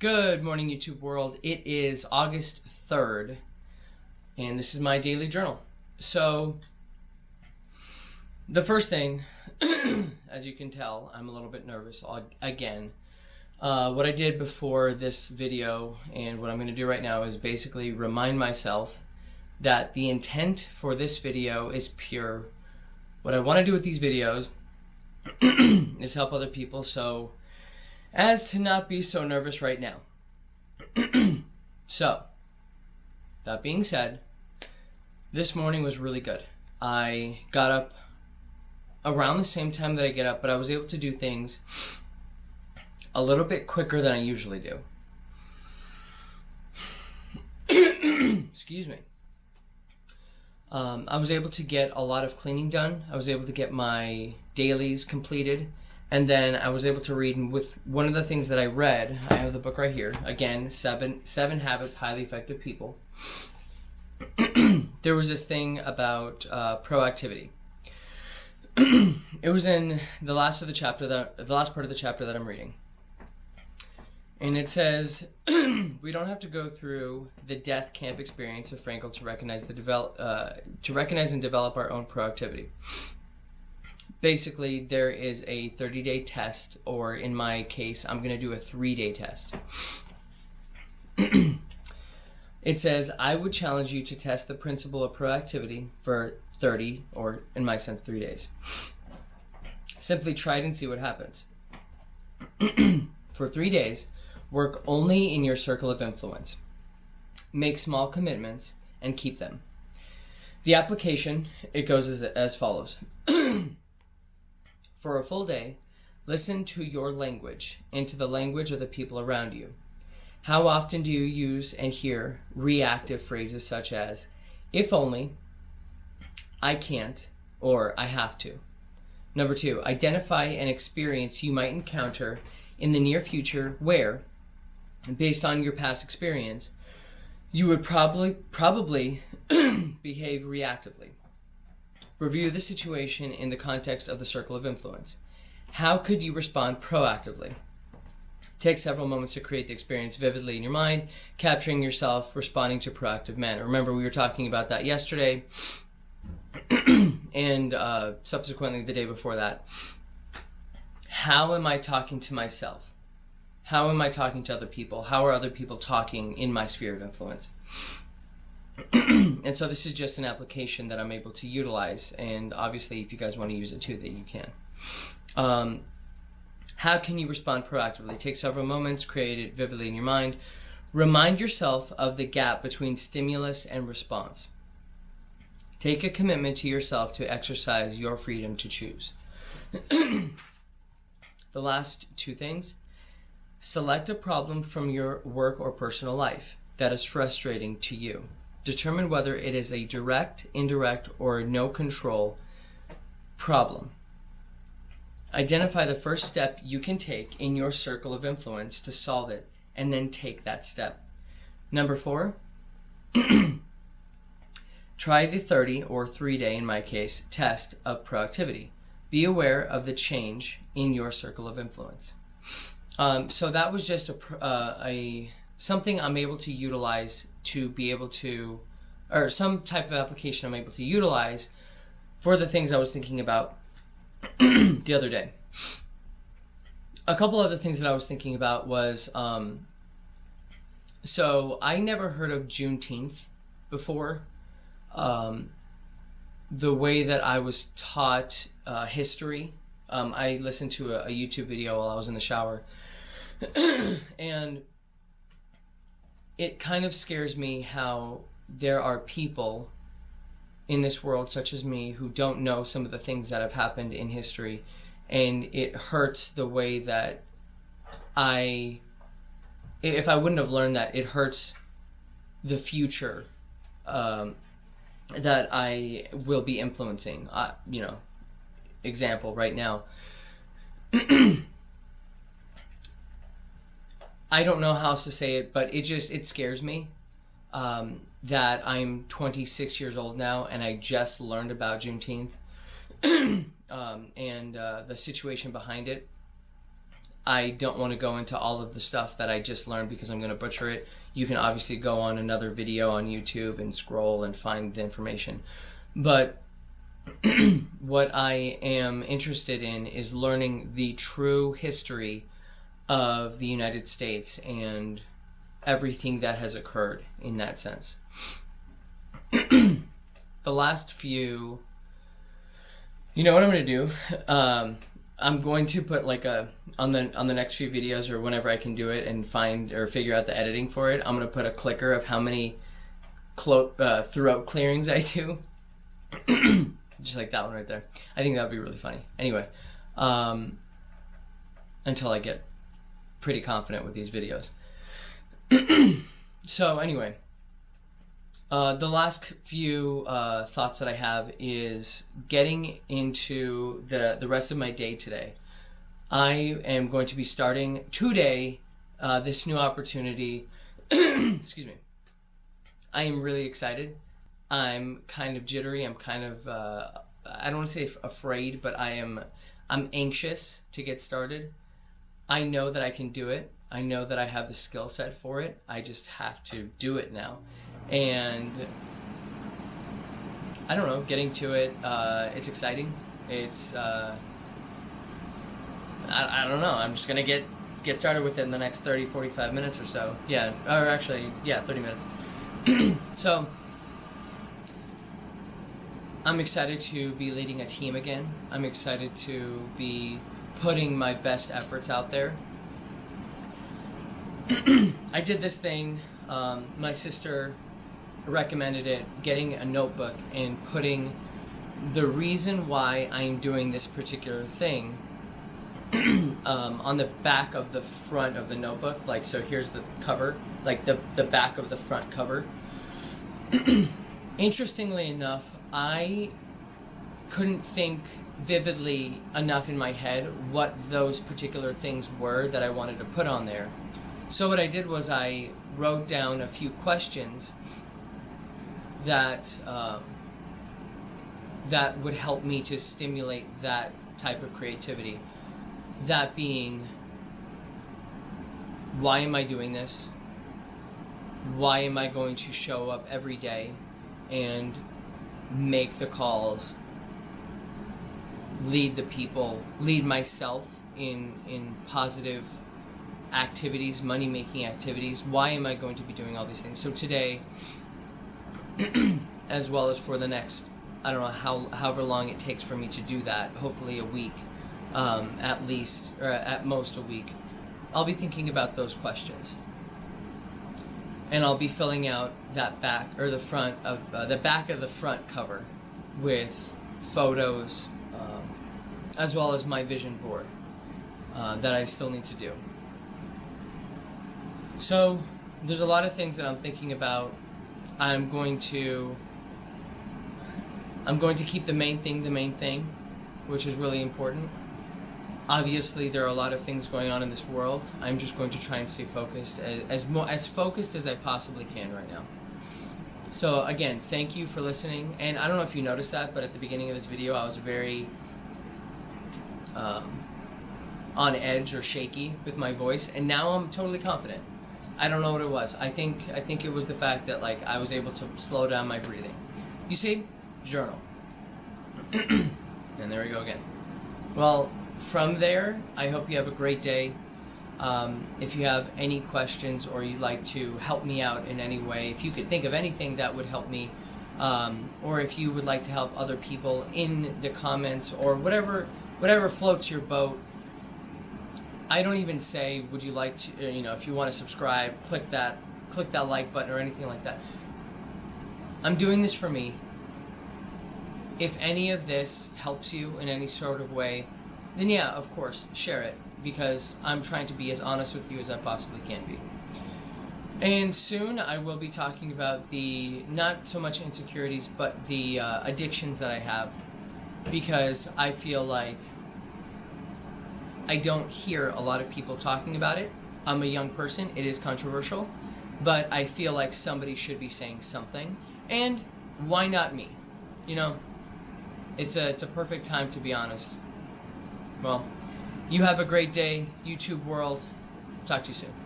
Good morning, YouTube world. It is August 3rd, and this is my daily journal. So, the first thing, as you can tell, I'm a little bit nervous again. What I did before this video and what I'm going to do right now is basically remind myself that the intent for this video is pure. What I want to do with these videos is help other people, so as to not be so nervous right now. So, that being said, this morning was really good. I got up around the same time that I get up, but I was able to do things a little bit quicker than I usually do. Excuse me. I was able to get a lot of cleaning done. I was able to get my dailies completed. And then I was able to read, and with one of the things that I read, I have the book right here, again, Seven Habits Highly Effective People. There was this thing about proactivity. It was in the last part of the chapter that I'm reading. And it says, we don't have to go through the death camp experience of Frankl to recognize and develop our own proactivity. Basically, there is a 30-day test, or in my case, I'm going to do a 3-day test. It says, I would challenge you to test the principle of proactivity for 30, or in my sense, 3 days. Simply try it and see what happens. For 3 days, work only in your circle of influence. Make small commitments and keep them. The application, it goes as follows. For a full day, listen to your language and to the language of the people around you. How often do you use and hear reactive phrases such as, if only, I can't, or I have to? Number 2, identify an experience you might encounter in the near future where, based on your past experience, you would probably behave reactively. Review the situation in the context of the circle of influence. How could you respond proactively? Take several moments to create the experience vividly in your mind, capturing yourself responding to a proactive manner. Remember, we were talking about that yesterday and subsequently the day before that. How am I talking to myself? How am I talking to other people? How are other people talking in my sphere of influence? And so this is just an application that I'm able to utilize, and obviously if you guys want to use it too, that you can. How can you respond proactively? Take several moments, create it vividly in your mind. Remind yourself of the gap between stimulus and response. Take a commitment to yourself to exercise your freedom to choose. The last 2 things. Select a problem from your work or personal life that is frustrating to you. Determine whether it is a direct, indirect, or no control problem. Identify the first step you can take in your circle of influence to solve it, and then take that step. Number 4, try the 30 or 3-day, in my case, test of proactivity. Be aware of the change in your circle of influence. So that was just something I'm able to utilize to be able to, or some type of application I'm able to utilize for the things I was thinking about the other day. A couple other things that I was thinking about was, so I never heard of Juneteenth before. The way that I was taught history, I listened to a YouTube video while I was in the shower, and it kind of scares me how there are people in this world, such as me, who don't know some of the things that have happened in history, and it hurts the way that if I wouldn't have learned that, it hurts the future that I will be influencing. Example right now. I don't know how else to say it, but it scares me that I'm 26 years old now and I just learned about Juneteenth and the situation behind it. I don't want to go into all of the stuff that I just learned because I'm going to butcher it. You can obviously go on another video on YouTube and scroll and find the information. But what I am interested in is learning the true history of the United States and everything that has occurred in that sense. The last few, you know what I'm going to do? I'm going to put like on the next few videos or whenever I can do it and find or figure out the editing for it, I'm going to put a clicker of how many throat clearings I do. Just like that one right there. I think that would be really funny. Anyway, until I get pretty confident with these videos. So anyway, the last few thoughts that I have is getting into the rest of my day today. I am going to be starting today this new opportunity. Excuse me. I am really excited. I'm kind of jittery. I'm kind of I don't want to say afraid, but I'm anxious to get started. I know that I can do it. I know that I have the skill set for it. I just have to do it now. And I don't know, getting to it, it's exciting. It's I don't know. I'm just gonna get started with it in the next 30-45 minutes or so. Yeah, or actually, yeah, 30 minutes. So I'm excited to be leading a team again. I'm excited to be putting my best efforts out there. I did this thing, my sister recommended it, getting a notebook and putting the reason why I'm doing this particular thing on the back of the front of the notebook. Like, so here's the cover, like the back of the front cover. Interestingly enough, I couldn't think vividly enough in my head what those particular things were that I wanted to put on there. So what I did was I wrote down a few questions that that would help me to stimulate that type of creativity. That being, why am I doing this? Why am I going to show up every day and make the calls, lead the people, lead myself in positive activities, money-making activities? Why am I going to be doing all these things? So today, as well as for the next, I don't know however long it takes for me to do that, hopefully a week, at least, or at most a week, I'll be thinking about those questions. And I'll be filling out that back, or the front of, the back of the front cover with photos, as well as my vision board that I still need to do. So there's a lot of things that I'm thinking about. I'm going to keep the main thing, which is really important. Obviously, there are a lot of things going on in this world. I'm just going to try and stay focused, as focused as I possibly can right now. So again, thank you for listening. And I don't know if you noticed that, but at the beginning of this video, I was very on edge or shaky with my voice, and now I'm totally confident. I don't know what it was. I think it was the fact that, like, I was able to slow down my breathing. You see? Journal. And there we go again. Well, from there, I hope you have a great day. If you have any questions or you'd like to help me out in any way, if you could think of anything that would help me, or if you would like to help other people in the comments or whatever floats your boat. I don't even say, would you like to, if you want to subscribe, click that like button or anything like that. I'm doing this for me. If any of this helps you in any sort of way, then yeah, of course, share it, because I'm trying to be as honest with you as I possibly can be. And soon I will be talking about the, not so much insecurities, but the addictions that I have, because I feel like I don't hear a lot of people talking about it. I'm a young person, it is controversial, but I feel like somebody should be saying something, and why not me? It's a perfect time to be honest. Well, You have a great day, YouTube world. Talk to you soon.